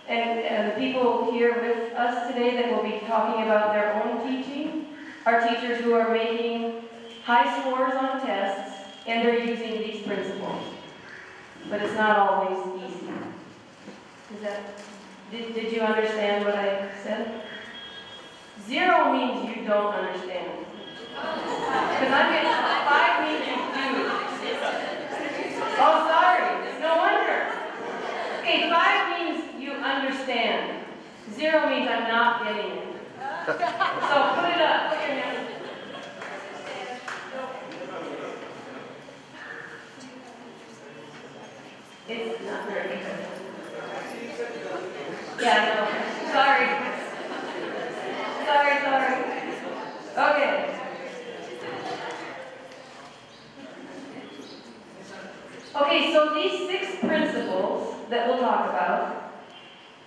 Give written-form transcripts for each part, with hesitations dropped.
and the people here with us today that will be talking about their own teaching are teachers who are making high scores on tests, and they're using these principles. But it's not always easy. Did you understand what I said? 0 means you don't understand. Because I'm getting 5 means you do. Oh, sorry. No wonder. Okay, 5 means you understand. 0 means I'm not getting it. So put it up. Put your hand. It's not very good. Yeah, no. Sorry. Sorry. Okay. Okay, so these 6 principles that we'll talk about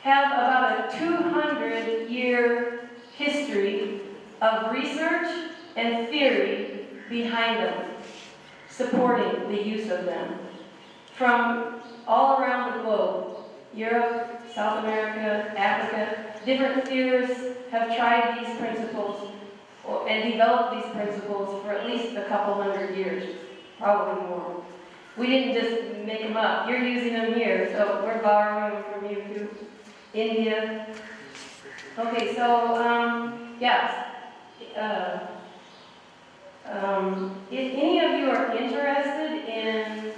have about a 200-year history of research and theory behind them, supporting the use of them. From all around the globe, Europe, South America, Africa, different theorists have tried these principles and developed these principles for at least a couple hundred years, probably more. We didn't just make them up. You're using them here, so we're borrowing them from you too. India. Okay, so, yes. If any of you are interested in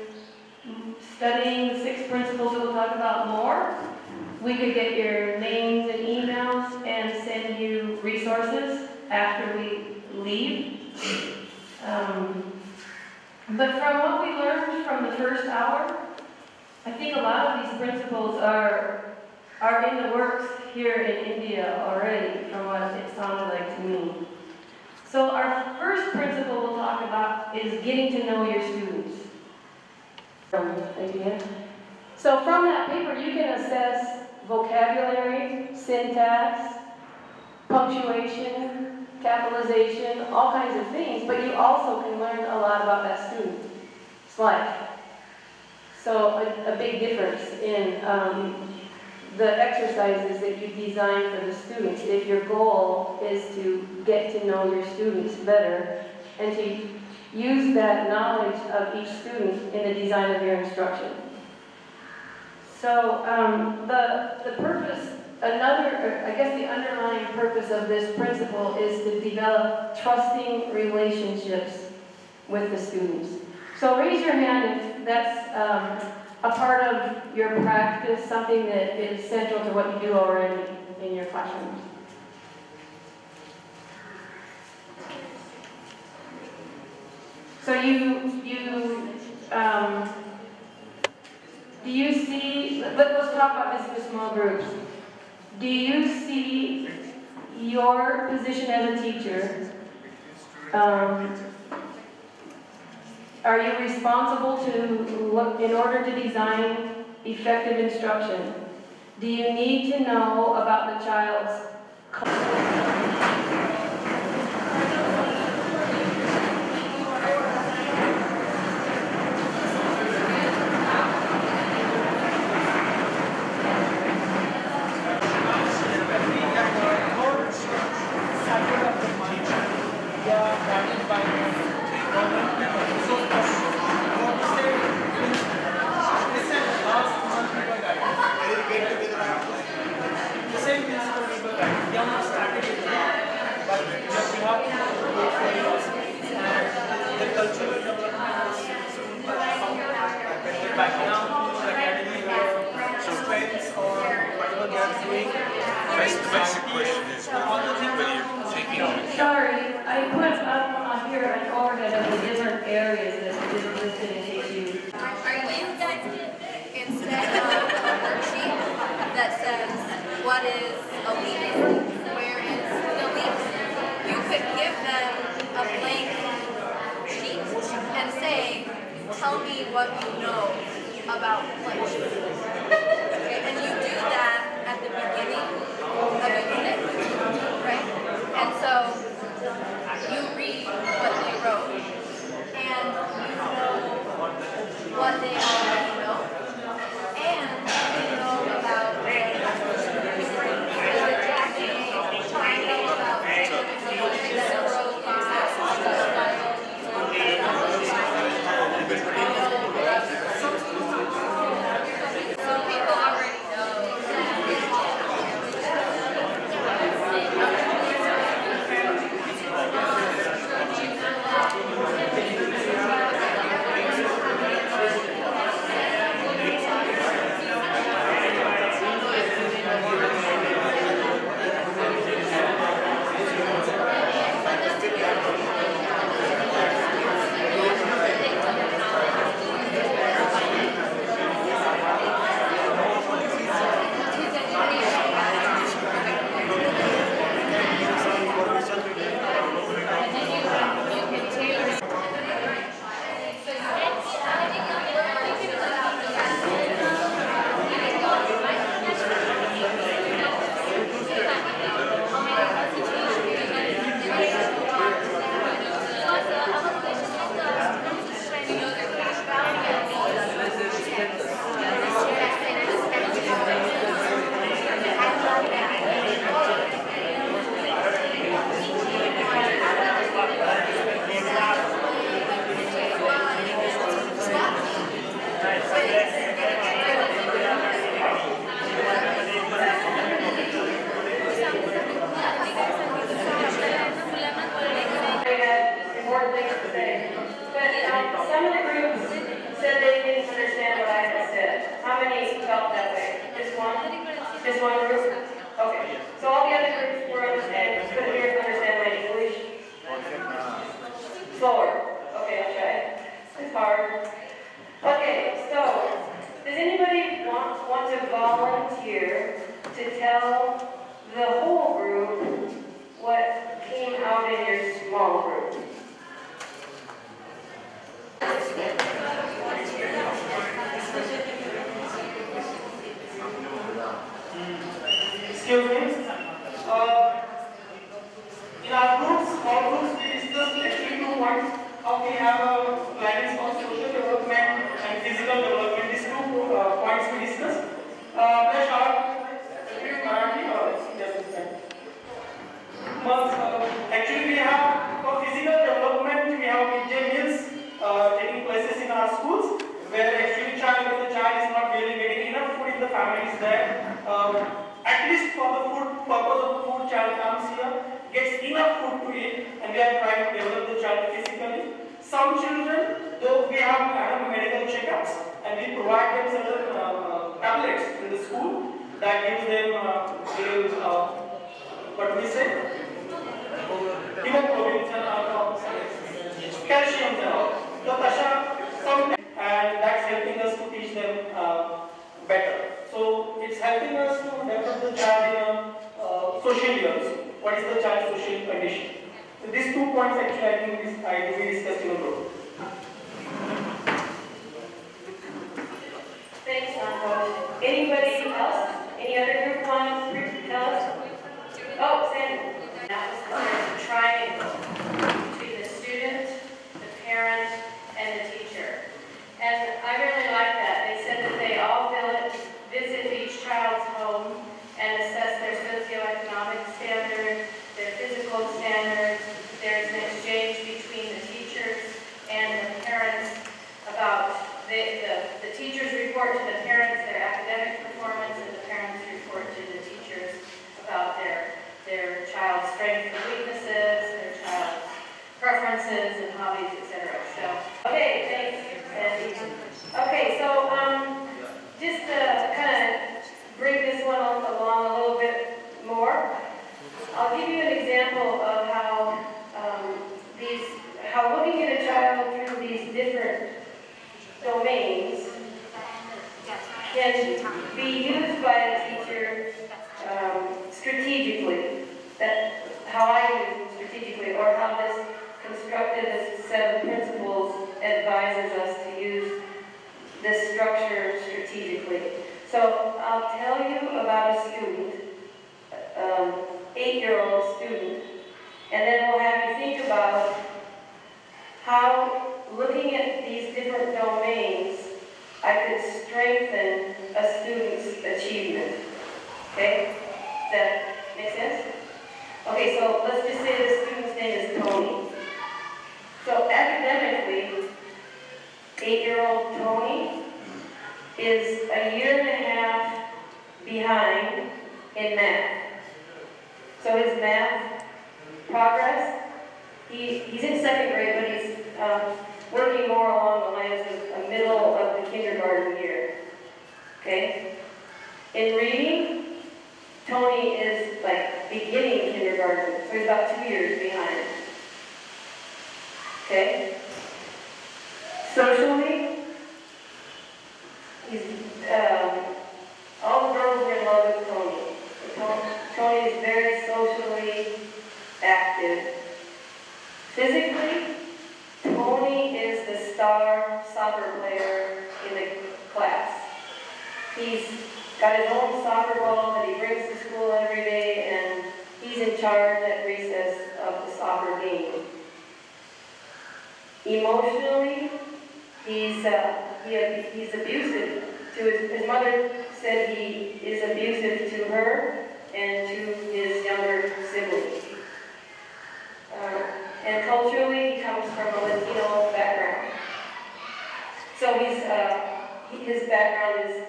studying the 6 principles that we'll talk about more, we could get your names and emails and send you resources after we leave. But from what we learned from the first hour, I think a lot of these principles are in the works here in India already, from what it sounded like to me. So our first principle we'll talk about is getting to know your students. So from that paper, you can assess vocabulary, syntax, punctuation, capitalization, all kinds of things, but you also can learn a lot about that student's life. So a big difference in the exercises that you design for the students, if your goal is to get to know your students better and to use that knowledge of each student in the design of your instruction. So the purpose, the underlying purpose of this principle is to develop trusting relationships with the students. So raise your hand if that's a part of your practice, something that is central to what you do already in your classrooms. So do you see, let's talk about this in small groups. Do you see your position as a teacher? Are you responsible to look, in order to design effective instruction? Do you need to know about the child's The basic question is whether you're taking on. Sorry, I put up here an overhead of the different areas that is listed in HU. Are you instead of a worksheet that says what is a leaf, where is the leaf, you could give them a blank sheet and say, tell me what you know about life. Okay, and you do that at the beginning of a unit, right? And so you read what they wrote, and you know what they already know, and you know about felt that way? This one? This one group? Okay. So all the other groups were understand, couldn't hear, understand my English? Slower. Okay, I'll try. It's hard. Okay, so does anybody want to volunteer to tell the whole group what came out in your small group? Excuse me. In our groups, small groups, we discussed actually 2 points. How we have a guidance on social development and physical development. These 2 points we discussed. Let's start with Marathi or actually we have for physical development, we have midday meals taking places in our schools, where actually the child is not really getting enough food in the family is there. At least for the food purpose of the food, child comes here, gets enough food to eat, and we are trying to develop the child physically. Some children, though we have medical checkups, and we provide them certain tablets in the school that gives them what we say, hemoglobin and calcium and all. So and that's helping us to teach them better. So it's helping us to develop the child in social years. What is the child's social condition? So these 2 points actually I think we discussed in a group. Thanks, Santosh. Anybody else? Any other group want to tell us? Oh, Sandy. That was considered a triangle between the student, the parent, and the teacher. And I really like that. They said that they all visit each child's home and assess their socioeconomic standards, their physical standards. There's an exchange between the teachers and the parents about the teachers report to the parents their academic performance, and the parents report to the teachers about their child's strengths and weaknesses, their child's preferences and hobbies, etc. So, okay, thanks, Sandy. Okay, so just to kind of bring this one along a little bit more, I'll give you an example of how looking at a child through these different domains can be used by a teacher strategically. That's how I use it strategically, or how this constructivist set of principles advises us to use this structure strategically. So I'll tell you about a student, 8-year-old student, and then we'll have you think about how, looking at these different domains, I could strengthen a student's achievement. Okay? Does that make sense? Okay, so let's just say the student's name is Tony. So academically, 8-year-old Tony is a year and a half behind in math. So his math progress, he's in 2nd grade, but he's working more along the lines of a middle of the kindergarten year. Okay? In reading, Tony is like beginning kindergarten, so he's about 2 years behind. Okay? Socially, all the girls are in love with Tony. Tony is very socially active. Physically, Tony is the star soccer player in the class. He's got his own soccer ball that he brings to school every day, and he's in charge at recess of the soccer game. Emotionally, he's abusive to his mother. Said he is abusive to her and to his younger siblings. And culturally, he comes from a Latino background. So his background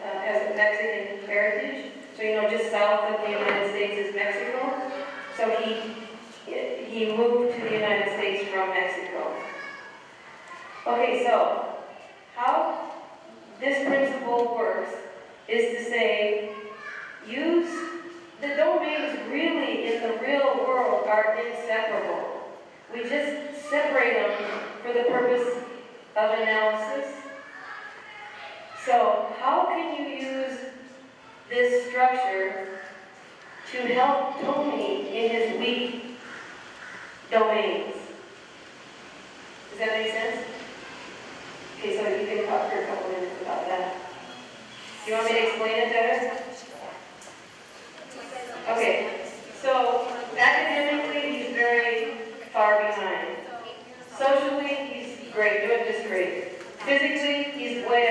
has Mexican heritage. So just south of the United States is Mexico. So he moved to the United States from Mexico. Okay, so how this principle works is to say, use the domains really in the real world are inseparable. We just separate them for the purpose of analysis. So how can you use this structure to help Tony in his weak domains? Does that make sense? Okay, so you can talk for a couple minutes about that. Do you want me to explain it better? Okay, so academically he's very far behind. Socially he's great, doing just great. Physically he's way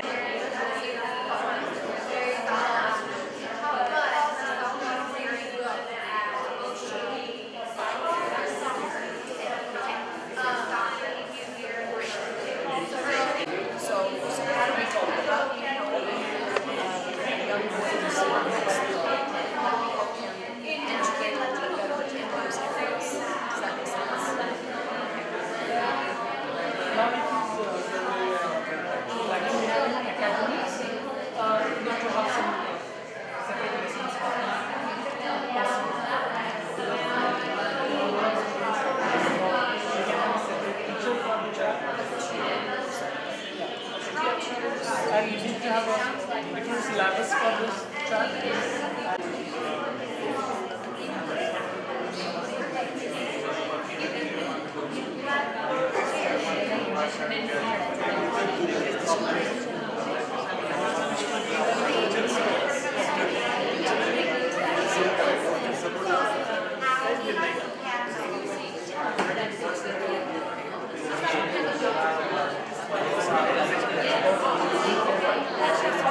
and you need to have a different syllabus for this chart.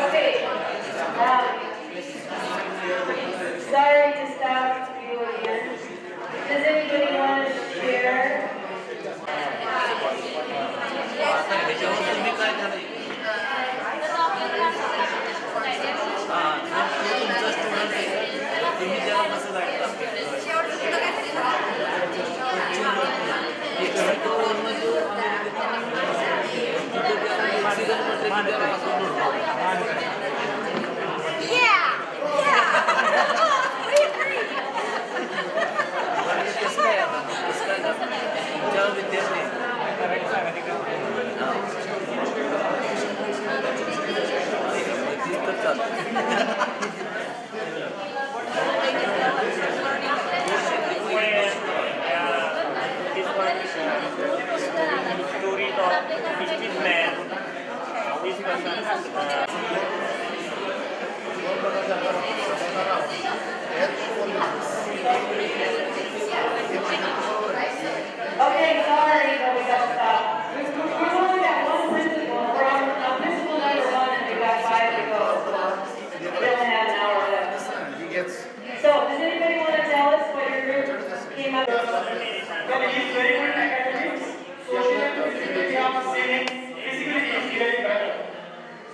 Okay. Sorry to stop you again. Does anybody want to share? Okay, sorry, but we got to stop. We only got one principal. We're on principal number 1 and we got 5 to go. So we only have an hour left. So, does anybody want to tell us what your group came up with? Well, he is very good in academics. Socially and physically, we are same. Physically, he is very better.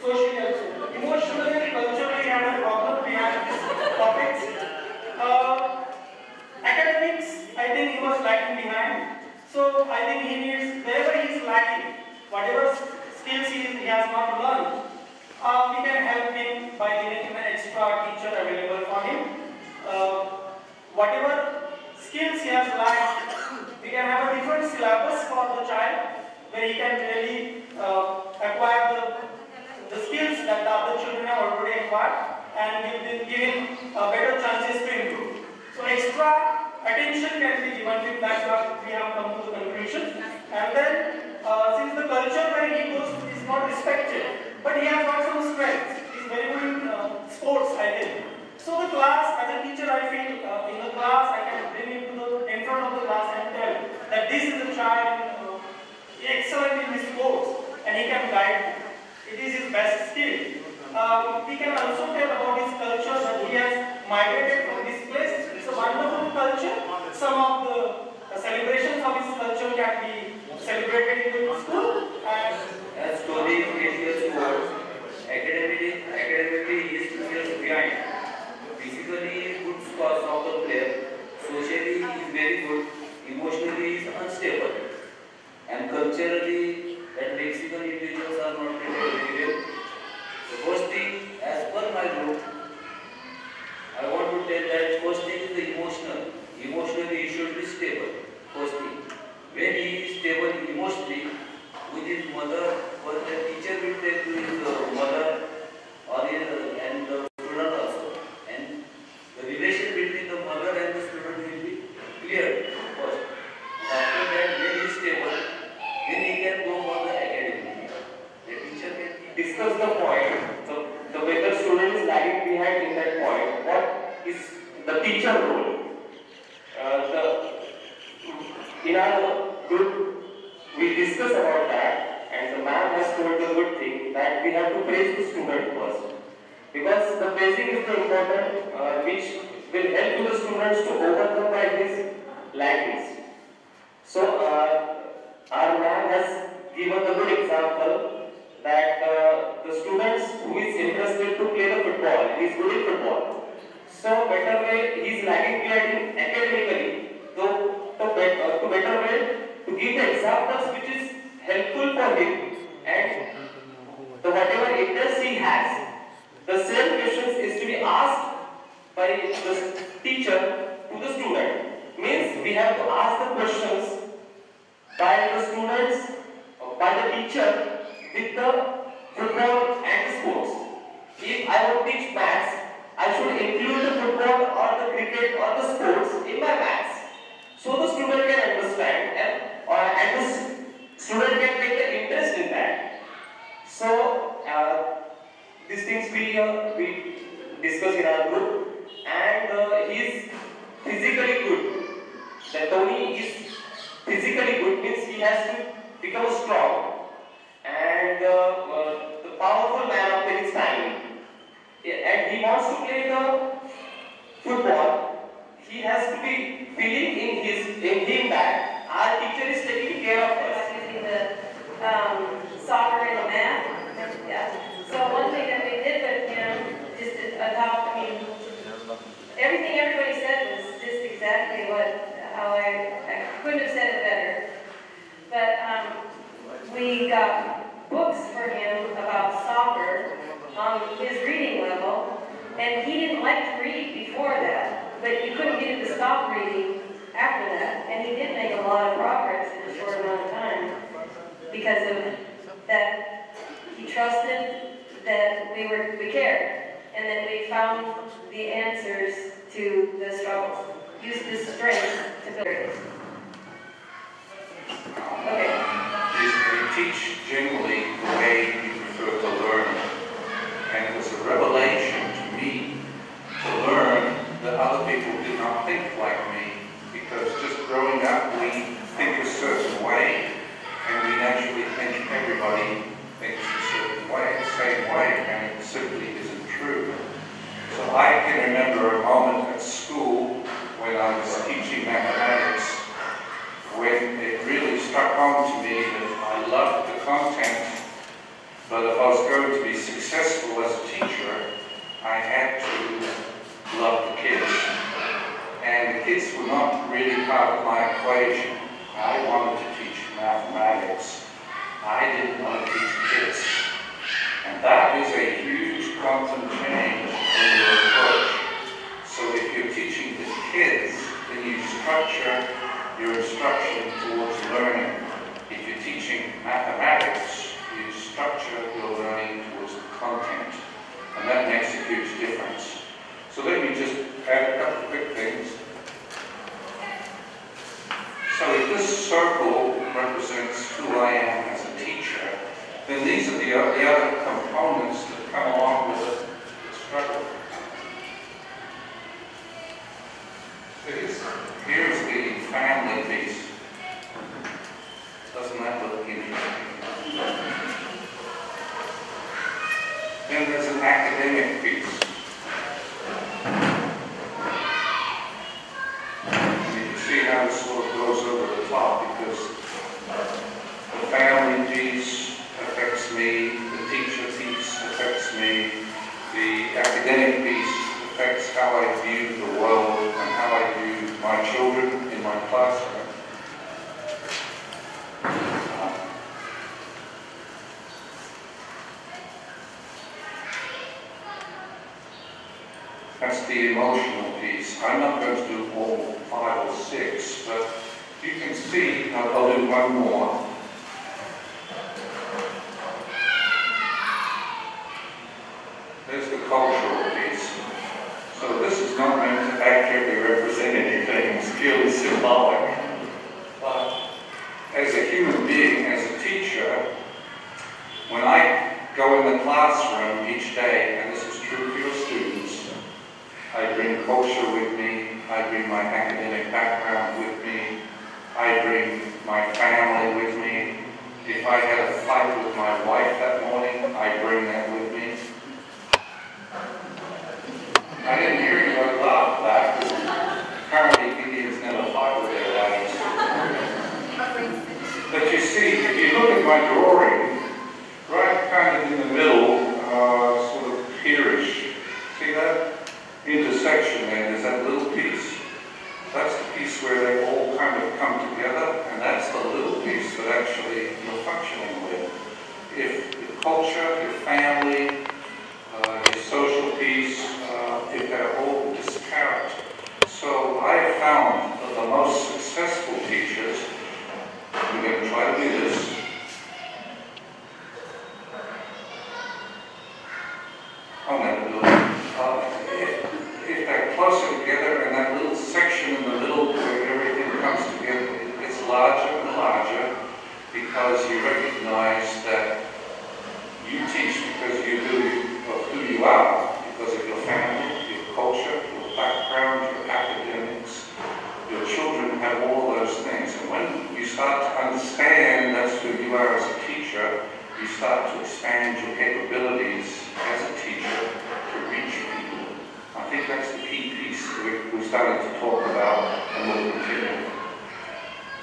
Socially also. Emotionally and culturally, we had a problem. We had this topics. Academics, I think he was lagging behind. So I think he needs, wherever he is lacking, whatever skills he has not learned, we can help him by giving him an extra teacher available for him. Whatever skills he has lacked, we can have a different syllabus for the child where he can really acquire the skills that the other children have already acquired and give him better chances to improve. So extra attention can be given to him. That's what we have come to the conclusion. And then since the culture where he goes to is not respected, but he has got some strengths. He's very good in sports, I think. So the class, as a teacher, I feel in the class I can bring him to in front of the class and tell that this is a child excellent in his sports and he can guide me. It is his best skill. We can also tell about his culture, that he has migrated from this place. It's a wonderful culture. Some of the celebrations of his culture can be celebrated in the school. And as Tony previously told, academically he is 2 years behind. Physically good scores of the player. Socially he is very good. Emotionally he is unstable. And culturally that Mexican individuals are not treated very well. The first thing, as per in my group, I want to tell that first thing is the emotional. Emotionally, he should be stable. First thing. When he is stable emotionally with his mother, or the teacher will tell to his mother or and the student also. And the relation between the mother and the student will be clear first. After that, when he is stable, then he can go for the academy. The teacher can Discuss the point, the whether student is lagging behind in that point, what is the teacher role? In our group, we discuss about that, and the ma'am has told the good thing that we have to praise the student first. Because the praising is the important, which will help to the students to overcome by his laggings. So, our ma'am has given the good example that the students who is interested to play the football, he is good in football. So better way, he is lagging behind academically. To better way to give the examples which is helpful for him, and the whatever interest he has, the same questions is to be asked by the teacher to the student. Means we have to ask the questions by the students, by the teacher with the football and the sports. If I would teach maths, I should include the football or the cricket or the sports in my maths, so the student can understand and the student can take the interest in that. So these things we discuss in our group, and he is physically good. The Tony is physically good, means he has to become strong and the powerful man of his family. And he wants to play the football. He has to be feeling in him that our teacher is taking care of us. Using the soccer and the math. Yeah. So one thing that we did with him is to adopt, everything everybody said was just exactly how I couldn't have said it better. But we got books for him about soccer on his reading level, and he didn't like to read before that, but you couldn't get him to stop reading after that, and he did make a lot of progress in a short amount of time because of that. He trusted that we cared, and that we found the answers to the struggles. Used his strength to build it. Okay. You teach generally the way you prefer to learn. And it was a revelation to me to learn that other people did not think like me. Because just growing up, we think a certain way, and we naturally think everybody thinks a certain way, the same way, and it simply isn't true. So I can remember a moment at school when I was teaching mathematics, when it really struck home to me that I loved the content, but if I was going to be successful as a teacher, I had to love the kids. And the kids were not really part of my equation. I wanted to teach mathematics. I didn't want to teach kids. And that is a huge quantum change in your approach. So if you're teaching the kids, then you structure your instruction towards learning. If you're teaching mathematics, you structure your learning towards the content. And that makes a huge difference. So let me just add a couple of quick things. So if this circle represents who I am as a teacher, then these are the other components that come along with the struggle. Here's the family piece. Doesn't that look interesting? Then there's an academic piece. And you can see how this sort of goes over the top, because the family piece affects me, the teacher piece affects me, the academic piece affects how I view the world and how I view my children in my classroom. That's the emotional piece. I'm not going to do all 5 or 6, but you can see, I'll do one more. There's the cultural piece. So this is not meant to accurately represent anything, it's purely symbolic. But as a human being, as a teacher, when I go in the classroom each day, and this is true for your students, I bring culture with me, I bring my academic background with me, I bring my family with me. If I had a fight with my wife that morning, I bring that with me. I didn't hear anybody laugh at that, because apparently Indians never fight with their wives. But you see, if you look at my drawing, right kind of in the middle, sort of here-ish, see that? Intersection there, there's that little piece. That's the piece where they all kind of come together, and that's the little piece that actually you're functioning with. If your culture, your family, your social piece, if they're all disparate. So I have found that the most successful teachers, I'm going to try to do this. I'll never do it. If they're closer together and that little section in the middle where everything comes together, it gets larger and larger because you recognize that you teach because you do of who you are, because of your family, your culture, your background, your academics. Your children have all those things, and when you start to understand that's who you are as a teacher, you start to expand your capabilities as a teacher to reach people. I think that's the key piece that we're starting to talk about, and we'll continue.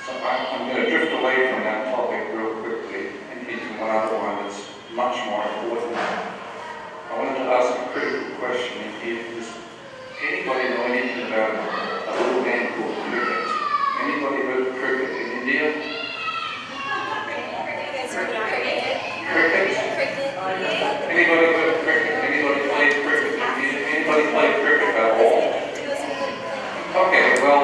So I'm going to drift away from that topic real quickly and into one other one that's much more important. I wanted to ask a critical question. Does anybody know anything about a little game called cricket? Anybody heard of cricket in India? Cricket? Anybody heard of cricket? Anybody played cricket in India? Anybody played cricket at all? Okay, well,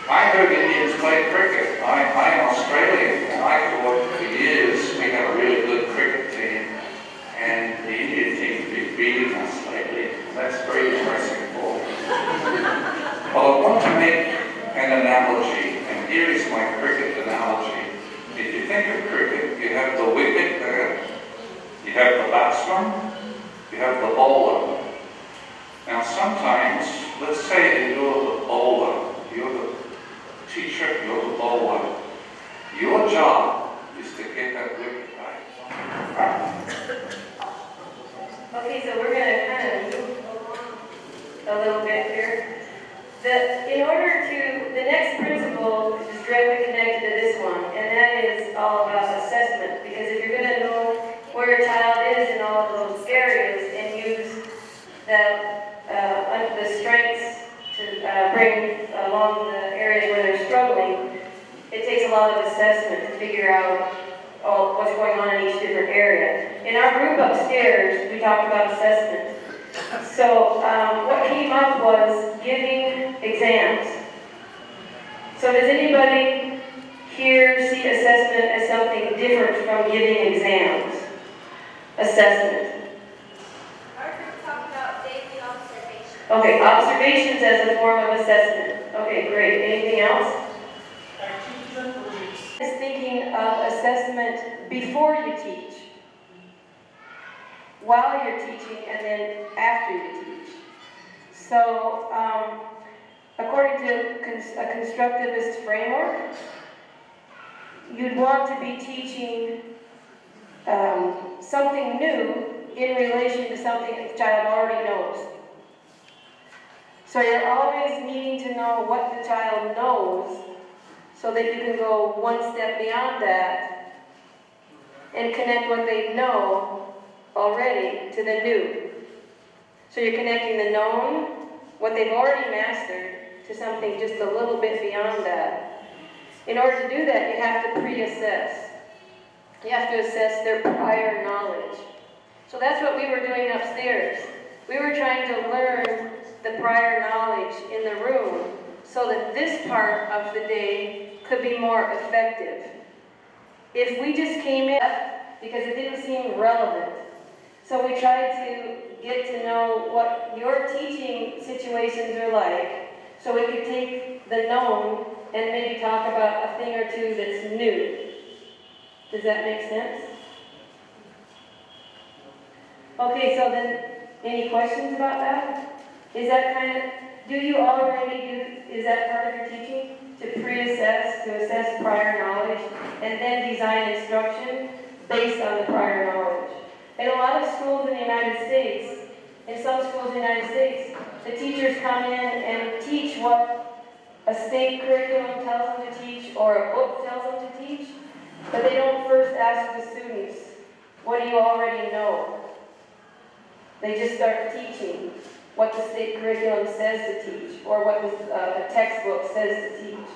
I heard Indians play cricket. I'm Australian, and I thought for years we had a really good cricket team, and the Indian team has been beating us lately. That's very depressing for me. Well, I want to make an analogy, and here is my cricket analogy. If you think of cricket, you have the wicket there, you have the batsman, you have the bowler. Now sometimes, let's say you're the bowler, you're the teacher, you're the bowler. Your job is to get that wicket right. Okay, so we're going to kind of move along a little bit here. The next principle is directly connected to this one, and that is all about assessment. Because if you're going to know where a child is in all of those areas and use the strengths to bring along the areas where they're struggling, it takes a lot of assessment to figure out what's going on in each different area. In our group upstairs, we talked about assessment. So what came up was giving exams. So does anybody here see assessment as something different from giving exams? Assessment. Our group talked about daily observations. Okay, observations as a form of assessment. Okay, great. Anything else? Activities and projects. Is thinking of assessment before you teach, while you're teaching, and then after you teach. So, according to a constructivist framework, you'd want to be teaching something new in relation to something the child already knows. So you're always needing to know what the child knows so that you can go one step beyond that and connect what they know already to the new. So you're connecting the known, what they've already mastered, to something just a little bit beyond that. In order to do that, you have to pre-assess. You have to assess their prior knowledge. So that's what we were doing upstairs. We were trying to learn the prior knowledge in the room so that this part of the day could be more effective. If we just came in, because it didn't seem relevant. So we tried to get to know what your teaching situations are like, so we could take the known and maybe talk about a thing or two that's new. Does that make sense? Okay, so then, any questions about that? Is that kind of, do you already do, is that part of your teaching? To pre-assess, to assess prior knowledge, and then design instruction based on the prior knowledge. In a lot of schools in the United States, in some schools in the United States, the teachers come in and teach what a state curriculum tells them to teach or a book tells them to teach, but they don't first ask the students, what do you already know? They just start teaching what the state curriculum says to teach or what the textbook says to teach.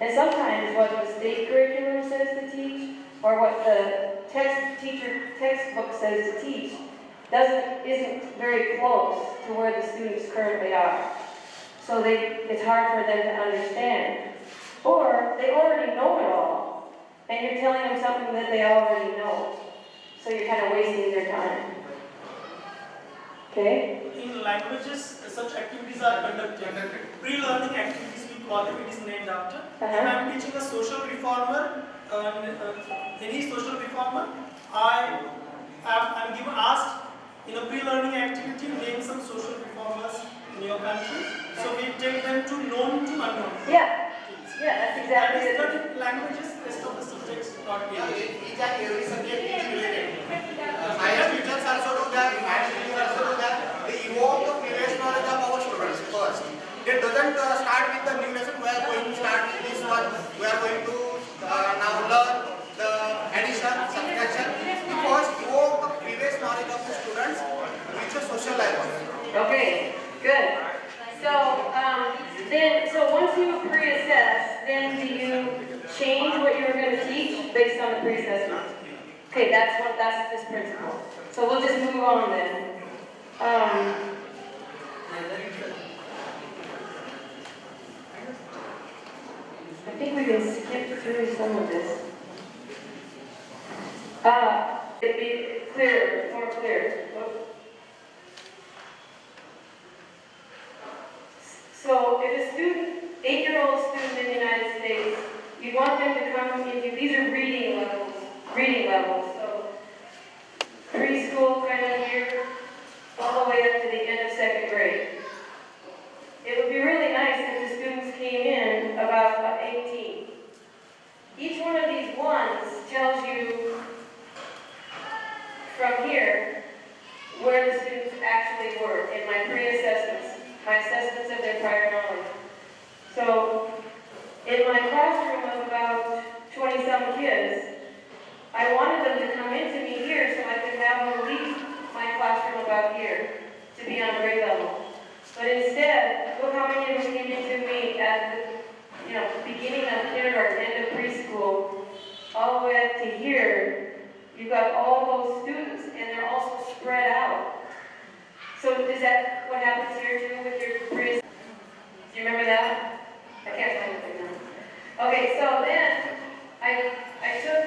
And sometimes what the state curriculum says to teach or what the textbook says to teach isn't very close to where the students currently are. So it's hard for them to understand. Or they already know it all, and you're telling them something that they already know. So you're kind of wasting their time. Okay? In languages, such activities are conducted. Pre-learning activities, we call it is named after. If I am teaching a social reformer, any social reformer, I'm asked in a pre-learning activity, name some social reformers in your country. So we take them to known to unknown. Yeah, that's exactly it. That is 30 languages, rest of the subjects not related. Each and every subject is related. Science teachers also do that, math teachers also do that. They evoke the previous knowledge of our students first. It doesn't start with the new lesson. We are going to start with this one. We are going to now learn the addition, subtraction. We first evoke the previous knowledge of the students, which is social life. Okay, good. So once you pre-assess, then do you change what you were going to teach based on the pre-assessment? Okay, that's this principle. So we'll just move on then. I think we can skip through some of this. It'd be clearer, more clear. So if a student, 8-year-old student in the United States, you want them to come into, these are reading levels, so preschool kind of year, all the way up to the end of 2nd grade. It would be really nice if the students came in about 18. Each one of these ones tells you from here where the students actually were in my pre-assessments. My assessments of their prior knowledge. So, in my classroom of about 20-some kids, I wanted them to come into me here so I could have them leave my classroom about here to be on grade level. But instead, look how many of them came into me at the beginning of kindergarten, end of preschool, all the way up to here. You've got all those students, and they're also spread out. So is that what happens here too with your pre? Do you remember that? I can't find it now. Okay, so then I took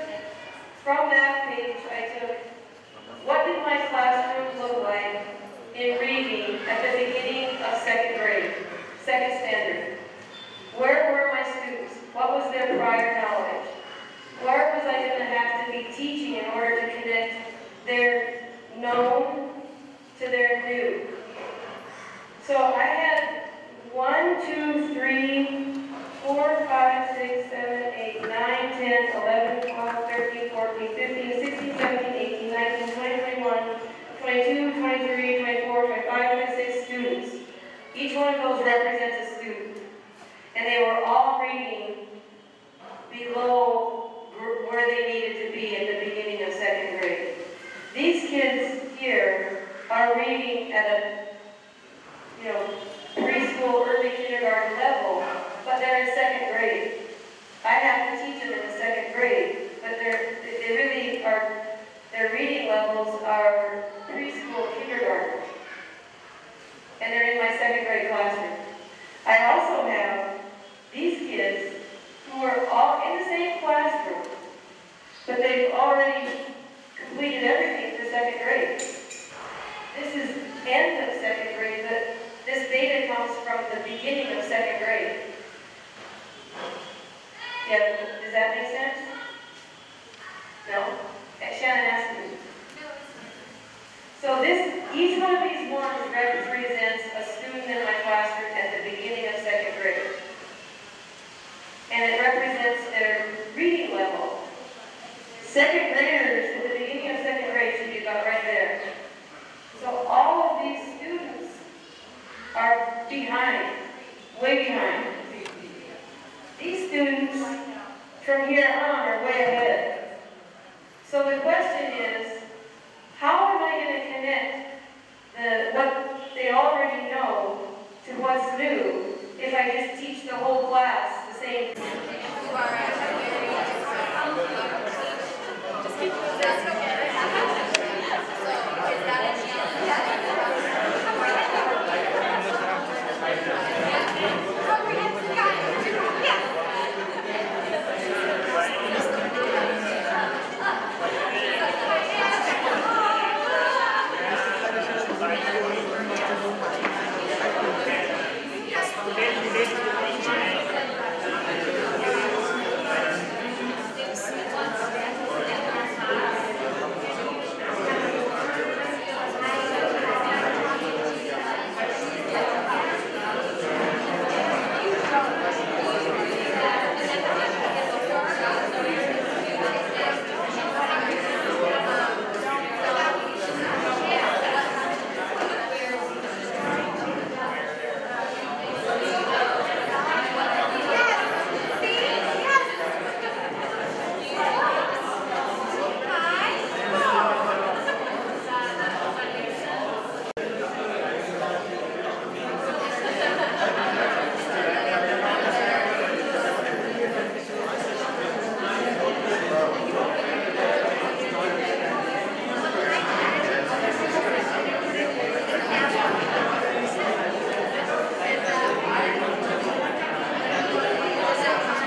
from that page. I took what did my classroom look like in reading at the beginning of 2nd grade, 2nd standard. Where were my students? What was their prior knowledge? Where was I going to have to be teaching in order to connect their known to their new? So I had 1, 2, 3, 4, 5, 6, 7, 8, 9, 10, 11, 12, 13, 14, 15, 16, 17, 18, 19, 20, 21, 22, 23, 24, 25, 26 students. Each one of those represents a student. And they were all reading below where they needed to be at the beginning of 2nd grade. These kids here are reading at a preschool, early kindergarten level, but they're in 2nd grade. I have to teach them in the 2nd grade, but they really are, their reading levels are preschool, kindergarten. end of second grade, but this data comes from the beginning of second grade. Yeah, does that make sense? No? Shannon asked me. So each one of these ones represents a student in my classroom at the beginning of second grade. And it represents their reading level. Second graders at the beginning of second grade should be about right there. So all of these students are behind, way behind. These students from here on are way ahead. So the question is, how am I going to connect what they already know to what's new if I just teach the whole class the same thing? You are at a very just keep that's okay. So is that a challenge?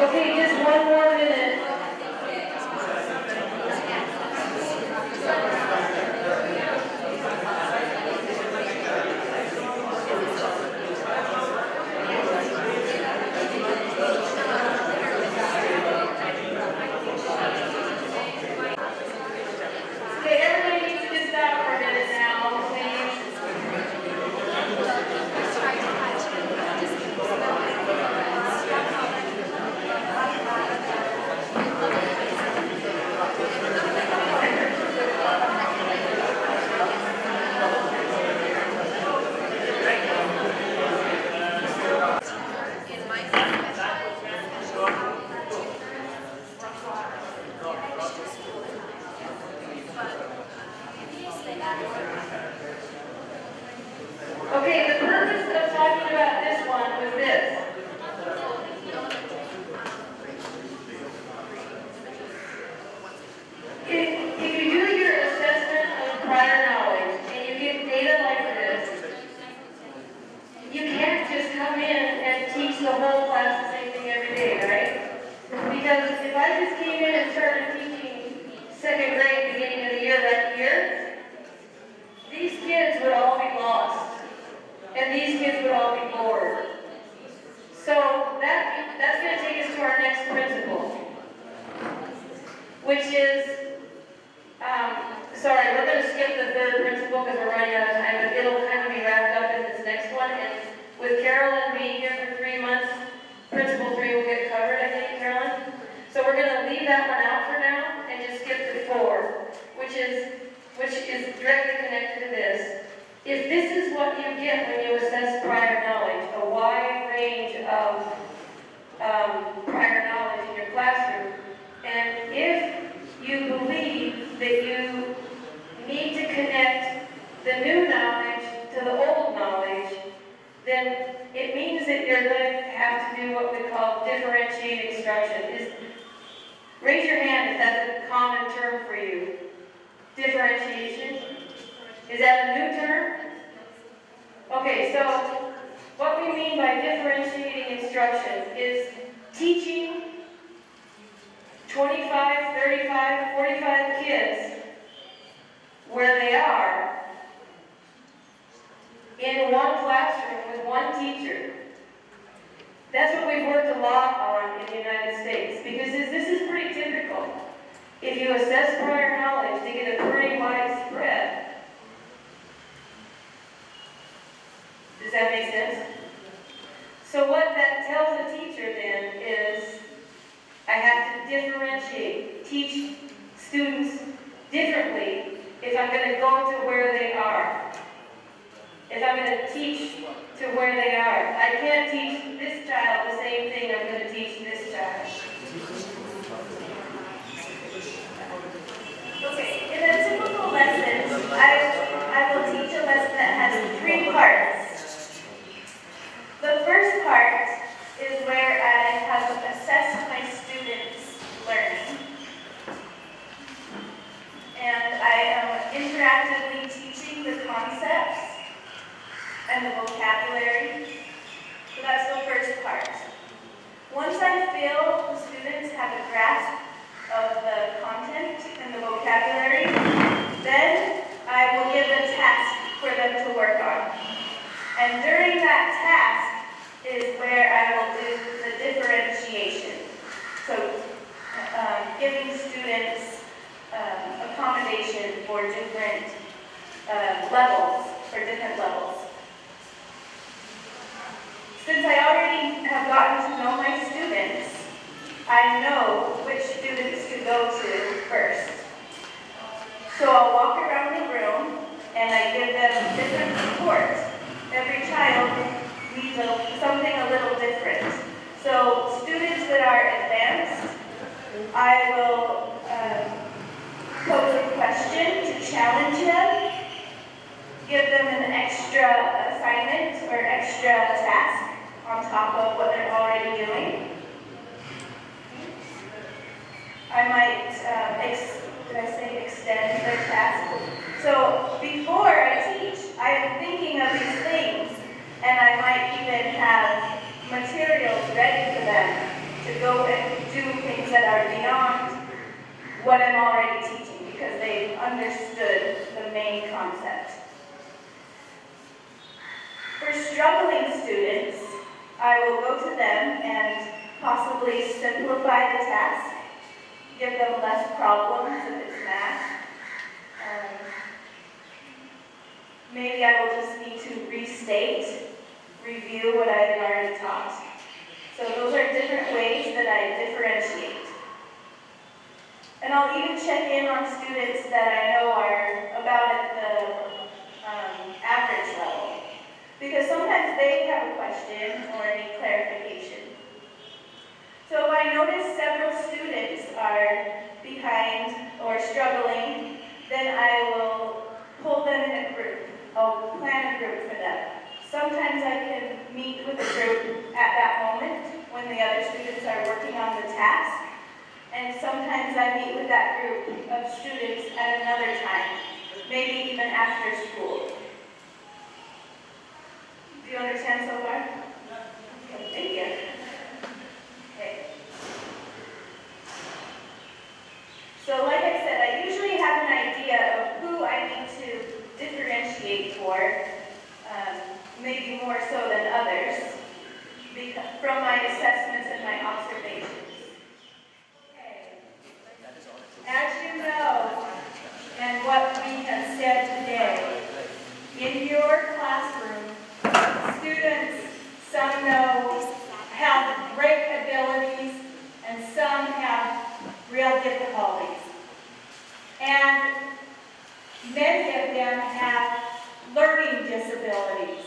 Okay, just one more minute. Okay, everybody needs to just stop for a minute now, please. Okay, the purpose of talking about this one was this. If you do your assessment of prior knowledge and you get data like this, you can't just come in and teach the whole class the same thing every day, right? Because if I just came in and started teaching second grade beginning of the year that year, these kids would all be lost. And these kids would all be bored. So that's going to take us to our next principle, which is, sorry, we're going to skip the third principle because we're running out of time, but it'll kind of be wrapped up in this next one. And with Carolyn being here for 3 months, principle 3 will get covered, I think, Carolyn. So we're going to leave that one out for now and just skip to 4, which is directly connected to this. If this is what you get when you assess prior knowledge, a wide range of prior knowledge in your classroom, and if you believe that you need to connect the new knowledge to the old knowledge, then it means that you're going to have to do what we call differentiated instruction. Raise your hand if that's a common term for you. Differentiation. Is that a new term? Okay, so what we mean by differentiating instruction is teaching 25, 35, 45 kids where they are in one classroom with one teacher. That's what we've worked a lot on in the United States, because this is pretty typical. If you assess prior knowledge, they get a pretty wide spread. Does that make sense? So what that tells a teacher then is I have to differentiate, teach students differently if I'm going to go to where they are. If I'm going to teach to where they are. I can't teach this child the same thing I'm going to teach this child. Okay, in a typical lesson, I will teach a lesson that has 3 parts. The first part is where I have assessed my students' learning. And I am interactively teaching the concepts and the vocabulary. So that's the first part. Once I feel the students have a grasp of the content and the vocabulary, then I will give a task for them to work on. And during that task is where I will do the differentiation. So giving students accommodation for different levels, Since I already have gotten to know my students, I know which students to go to first. So I'll walk around the room and I give them different support. Every child needs something a little different. So students that are advanced, I will pose a question to challenge them, give them an extra assignment or extra task on top of what they're already doing. I might, extend their task. So before I teach, I am thinking of these things, and I might even have materials ready for them to go and do things that are beyond what I'm already teaching, because they've understood the main concept. For struggling students, I will go to them and possibly simplify the task, give them less problems if it's math. Maybe I will just need to review what I had already taught. So those are different ways that I differentiate. And I'll even check in on students that I know are about at the average level. Because sometimes they have a question or need clarification. So if I notice several students are behind or struggling, then I will pull them in a group. I'll plan a group for them. Sometimes I can meet with a group at that moment when the other students are working on the task. And sometimes I meet with that group of students at another time, maybe even after school. Do you understand so far? Okay, thank you. Okay. So like I said, I usually have an idea of who I need to differentiate for, maybe more so than others, from my assessments and my observations. Okay. As you know, and what we have said today, in your classroom, students, some have great abilities, and some have real difficulties. And many of them have learning disabilities.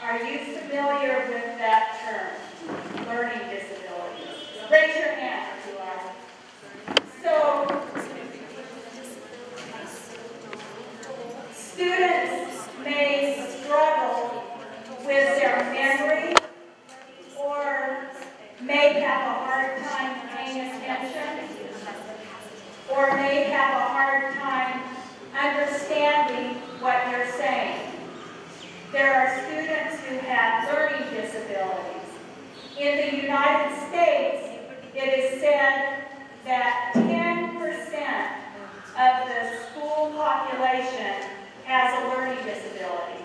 Are you familiar with that term, learning disabilities? Raise your hand if you are. So, students may struggle with their memory or may have a hard time paying attention or may have a hard time understanding what you're saying. There are students who have learning disabilities. In the United States, it is said that 10% of the school population has a learning disability.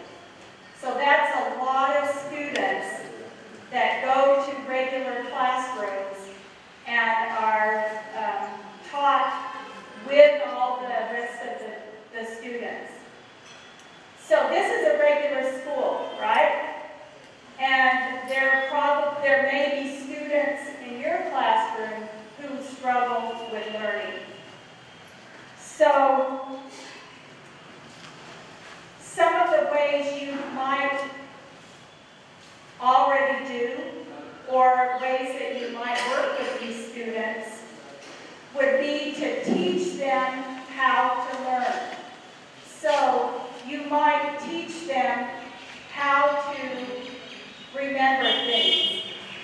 So this is a regular school, right? And there may be students in your classroom who struggle with learning. So some of the ways you might already do, or ways that you might work with these students, would be to teach them how to learn. So you might teach them how to remember things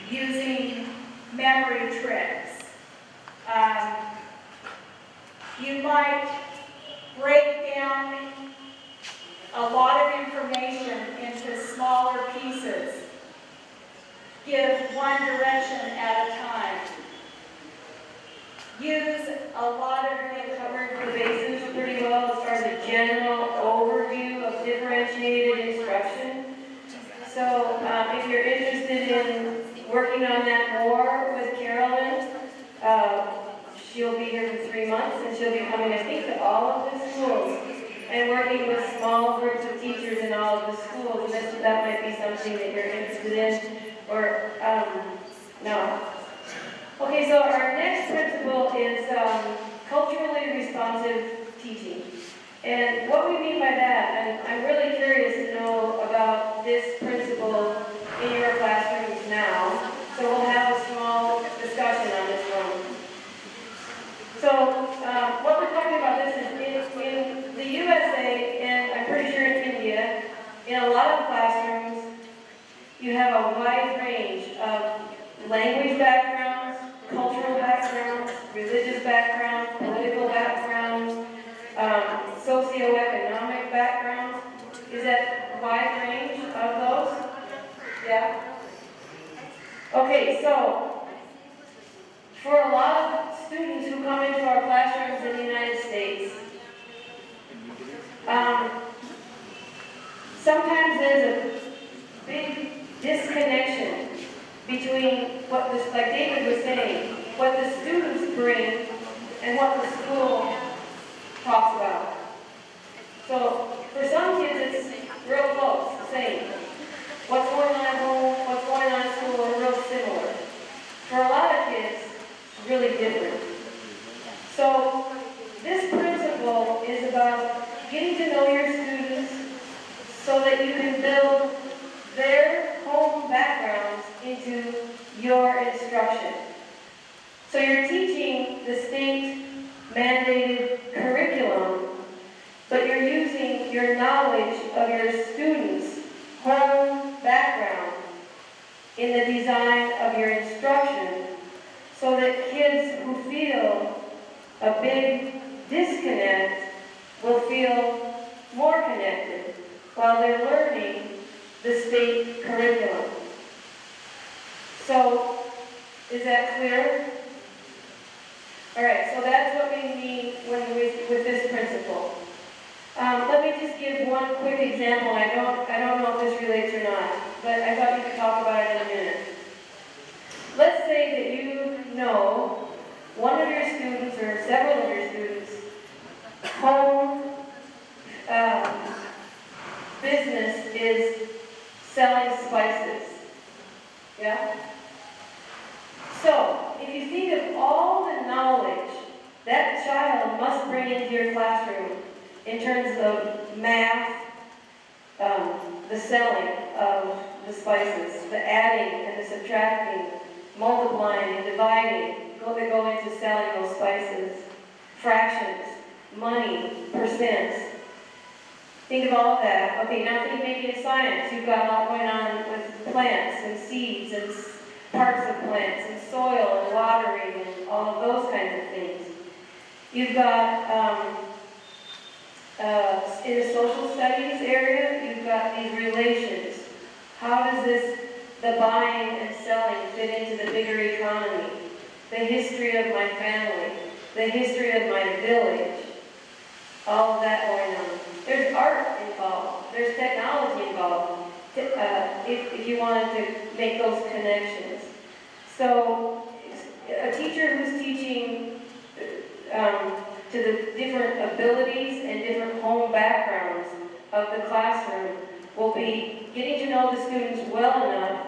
using memory tricks. You might break down a lot of information into smaller pieces. Give one direction at a time. Use a lot of, you covered the bases pretty well as far as a general overview of differentiated instruction. So if you're interested in working on that more with Carolyn, she'll be here for 3 months and she'll be coming, I think, to all of the schools and working with small groups of teachers in all of the schools. And that might be something that you're interested in, or no. Okay, so our next principle is culturally responsive teaching. And what we mean by that, and I'm really curious to know about this principle in your classrooms now, so we'll have a small discussion on this one. So what we're talking about this is in the USA, and I'm pretty sure in India, in a lot of classrooms, you have a wide range of language backgrounds, cultural backgrounds, religious backgrounds, political backgrounds, socioeconomic backgrounds. Is that a wide range of those? Yeah? Okay, so for a lot of students who come into our classrooms in the United States, sometimes there's a big disconnection between what this, like David was saying, what the students bring and what the school talks about. So for some kids it's real close, the same. What's going on at home, what's going on at school are real similar. For a lot of kids, it's really different. So this principle is about getting to know your students so that you can build their home backgrounds into your instruction. So you're teaching the state-mandated curriculum, but you're using your knowledge of your students' home background in the design of your instruction so that kids who feel a big disconnect will feel more connected while they're learning the state curriculum. So, is that clear? All right, so that's what we mean with this principle. Let me just give one quick example. I don't know if this relates or not, but I thought you could talk about it in a minute. Let's say that you know one of your students or several of your students' home business is selling spices. Yeah? So, if you think of all the knowledge that child must bring into your classroom in terms of math, the selling of the spices, the adding and the subtracting, multiplying and dividing, that go into selling those spices, fractions, money, percents. Think of all of that. Okay, now think maybe in science. You've got a lot going on with plants and seeds and parts of plants and soil and watering and all of those kinds of things. You've got, in the social studies area, you've got these relations. How does the buying and selling fit into the bigger economy? The history of my family, the history of my village, all of that going on. There's art involved, there's technology involved, if you wanted to make those connections. So a teacher who's teaching to the different abilities and different home backgrounds of the classroom will be getting to know the students well enough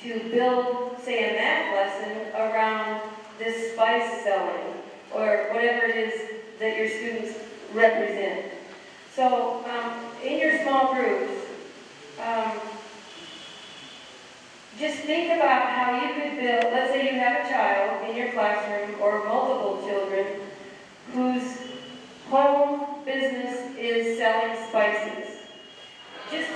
to build, say, a math lesson around this spice selling, or whatever it is that your students represent. So, in your small groups, just think about how you could build, let's say you have a child in your classroom, or multiple children, whose home business is selling spices. Just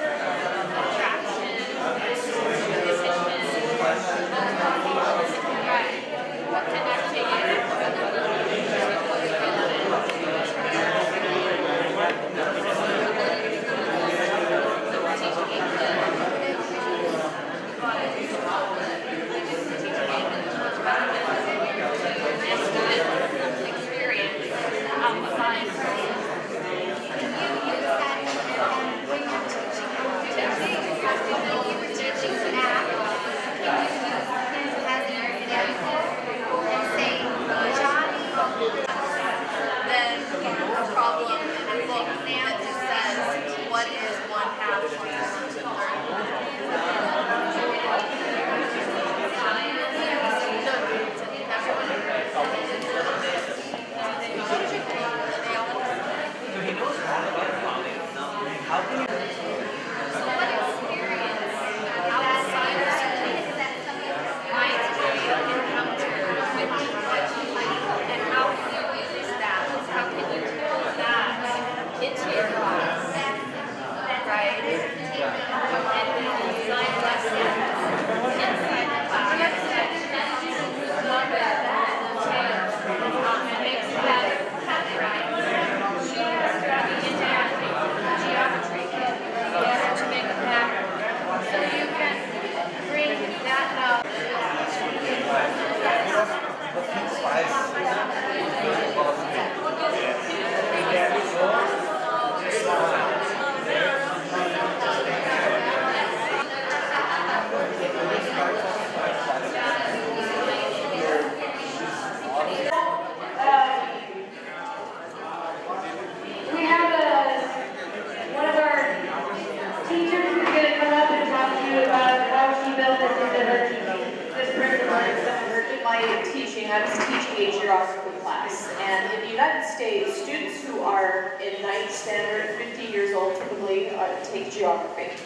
I was teaching a geography class, and in the United States, students who are in 9th standard, 50 years old typically, take geography.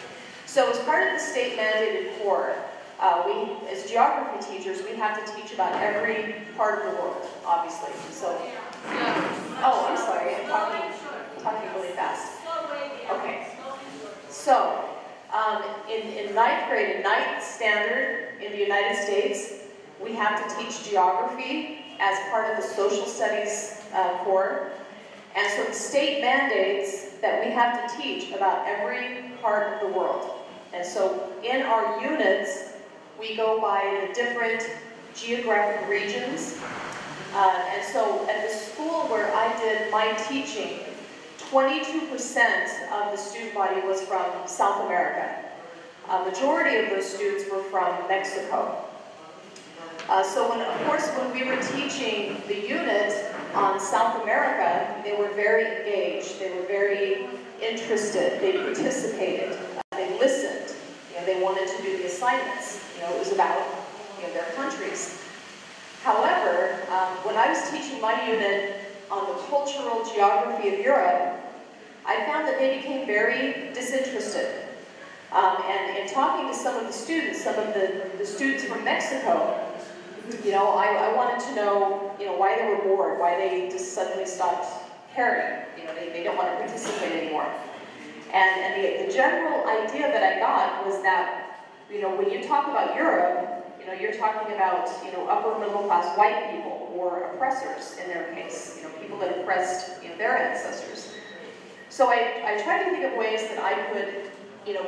So as part of the state mandated core, we, as geography teachers, we have to teach about every part of the world, obviously. So, oh, I'm sorry, I'm talking really fast. Okay, so in 9th grade, in 9th standard in the United States, we have to teach geography as part of the social studies core. And so the state mandates that we have to teach about every part of the world. And so in our units, we go by the different geographic regions. And so at the school where I did my teaching, 22% of the student body was from South America. A majority of those students were from Mexico. So of course, when we were teaching the unit on South America, they were very engaged, they were very interested, they participated, they listened, they wanted to do the assignments. It was about their countries. However, when I was teaching my unit on the cultural geography of Europe, I found that they became very disinterested. And in talking to some of the students, some of the students from Mexico, I wanted to know, why they were bored, why they just suddenly stopped caring. They don't want to participate anymore. And the general idea that I got was that, when you talk about Europe, you're talking about, upper middle class white people or oppressors in their case, people that oppressed, their ancestors. So I tried to think of ways that I could,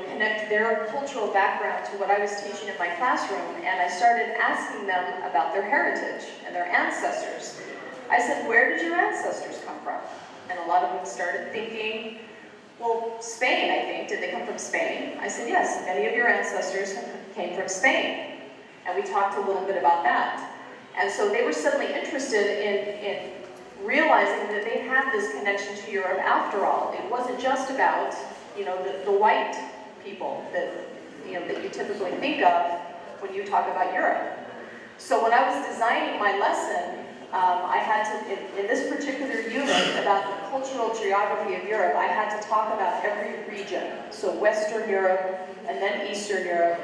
connect their cultural background to what I was teaching in my classroom, and I started asking them about their heritage and their ancestors. I said, where did your ancestors come from? And a lot of them started thinking, well, Spain, I think. Did they come from Spain? I said, yes, many of your ancestors came from Spain. And we talked a little bit about that. And so they were suddenly interested in realizing that they had this connection to Europe after all. It wasn't just about the white people that you typically think of when you talk about Europe. So when I was designing my lesson, I had to, in this particular unit about the cultural geography of Europe, I had to talk about every region. So Western Europe, and then Eastern Europe,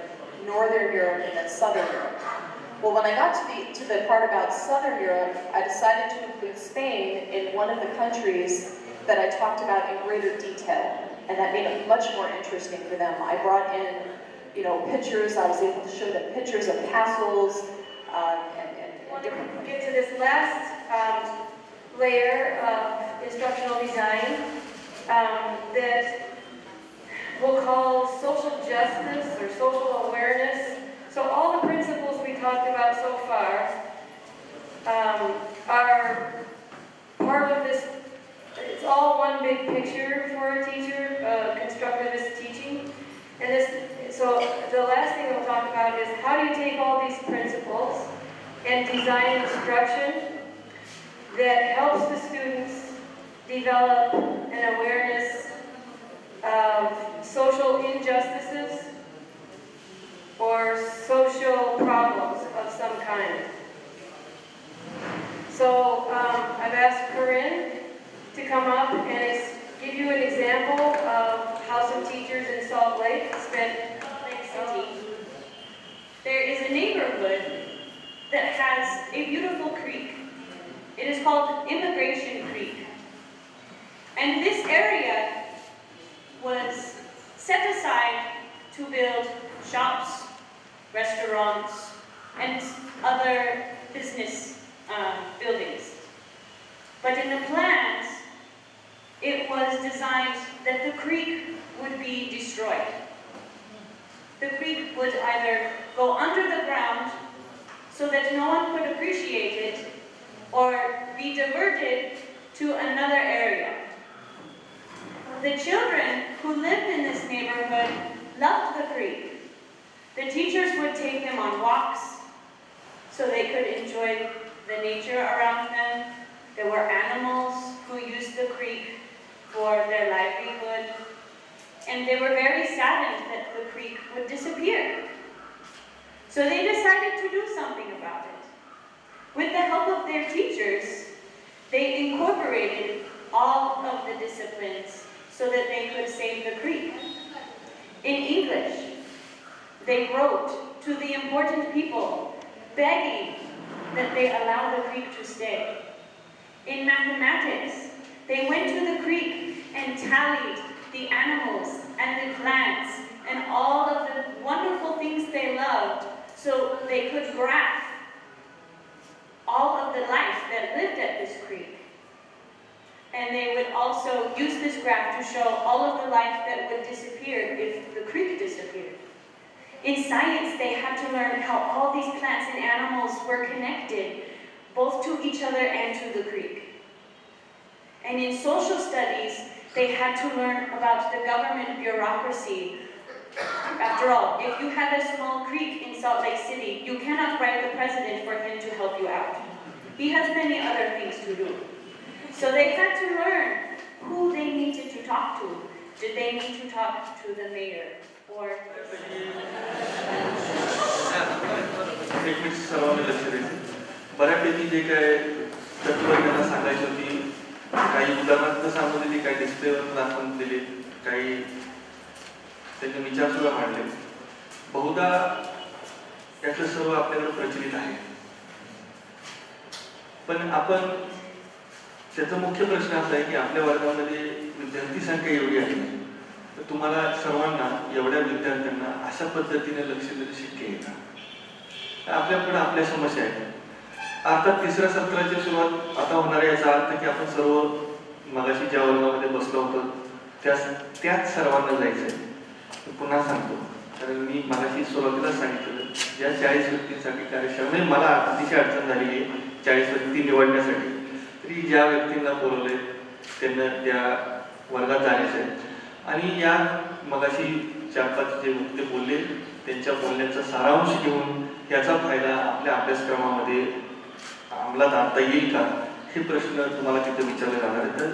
Northern Europe, and then Southern Europe. Well, when I got to the part about Southern Europe, I decided to include Spain in one of the countries that I talked about in greater detail, and that made it much more interesting for them. I brought in, pictures. I was able to show them pictures of castles and different. Get to this last layer of instructional design that we'll call social justice or social awareness. So all the principles we talked about so far are part of this. It's all one big picture for a teacher, constructivist teaching. And so the last thing we'll talk about is how do you take all these principles and design instruction that helps the students develop an awareness of social injustices or social problems of some kind. So I've asked Corinne to come up and give you an example of how some teachers in Salt Lake spent Lake City. There is a neighborhood that has a beautiful creek. It is called Immigration Creek. And this area was set aside to build shops, restaurants, and other business buildings. But in the plans, it was designed that the creek would be destroyed. The creek would either go under the ground so that no one could appreciate it, or be diverted to another area. The children who lived in this neighborhood loved the creek. The teachers would take them on walks so they could enjoy the nature around them. There were animals who used the creek for their livelihood, and they were very saddened that the creek would disappear. So they decided to do something about it. With the help of their teachers, they incorporated all of the disciplines so that they could save the creek. In English, they wrote to the important people, begging that they allow the creek to stay. In mathematics, they went to the creek and tallied the animals and the plants and all of the wonderful things they loved so they could graph all of the life that lived at this creek. And they would also use this graph to show all of the life that would disappear if the creek disappeared. In science, they had to learn how all these plants and animals were connected, both to each other and to the creek. And in social studies, they had to learn about the government bureaucracy. After all, if you have a small creek in Salt Lake City, you cannot write the president for him to help you out. He has many other things to do. So they had to learn who they needed to talk to. Did they need to talk to the mayor or... बऱ्यापैकी जे काय तत्वज्ञांना सांगायची होती, काही उदाहरणार्थ सांगून दिली, काही डिस्प्लेवर दाखवून दिले, काही त्यांनी विचार सुद्धा मांडले. बहुधा याचं सर्व आपल्याकडे प्रचलित आहे, पण आपण त्याचा मुख्य प्रश्न असा आहे की आपल्या वर्गामध्ये विद्यार्थी संख्या एवढी आहे तर तुम्हाला सर्वांना एवढ्या विद्यार्थ्यांना अशा पद्धतीने लक्ष देणं शक्य आहे का? आपल्याकडे आपल्या समस्या आहेत. अर्थात तिसऱ्या सत्राची सुरुवात आता होणार आहे, याचा अर्थ की आपण सर्व मगाशी ज्या वर्गामध्ये बसलो होतो त्याच सर्वांना जायचं आहे. पुन्हा सांगतो, कारण मी मगाशी सुरुवातीला सांगितलं ज्या 40 व्यक्तींसाठी कार्यशाळा, म्हणजे मला अतिशय अडचण झाली आहे 40 व्यक्ती निवडण्यासाठी, तरी ज्या व्यक्तींना बोलवले त्यांना त्या वर्गात जाण्याचं आहे. आणि या मगाशी 4-5 जे वक्ते बोलले त्यांच्या बोलण्याचा सारांश घेऊन याचा फायदा आपल्या अभ्यासक्रमामध्ये अंमलात आणता येईल का, हे प्रश्न तुम्हाला तिथे विचारले जाणार आहे. तर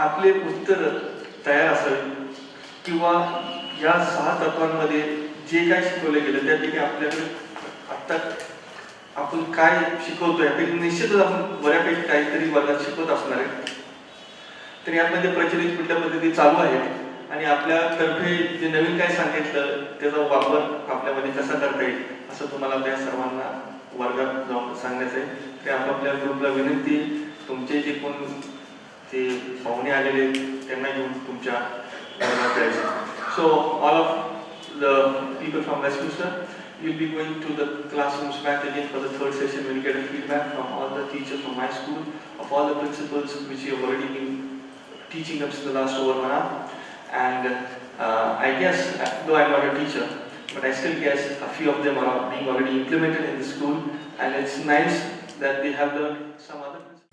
आपले उत्तर तयार असावी किंवा या 6 तत्वांमध्ये जे काय शिकवलं गेलं त्यापैकी आपल्याकडे आत्ता आपण काय शिकवतो यापैकी निश्चितच आपण बऱ्यापैकी काहीतरी वर्गात शिकवत असणार आहे. तर यामध्ये प्रचलित कुठल्या पद्धती चालू आहेत आणि आपल्यातर्फे जे नवीन काय सांगितलं त्याचा वापर आपल्यामध्ये कसा करता येईल असं तुम्हाला त्या सर्वांना वर्गात जाऊन सांगायचं आहे. ते आपापल्या ग्रुपला विनंती, तुमचे जे कोण ते पाहुणे आलेले त्यांना घेऊन तुमच्या वर्गात जायचं. So all of the people from Westminster, you'll be going to the classrooms back again for the third session. We'll get a feedback from all the teachers from my school, of all the principals which you have already been teaching up to the last over 1 hour. And I guess, though I'm not a teacher, but I still guess a few of them are being already implemented in the school, and it's nice that they have learned some other principles.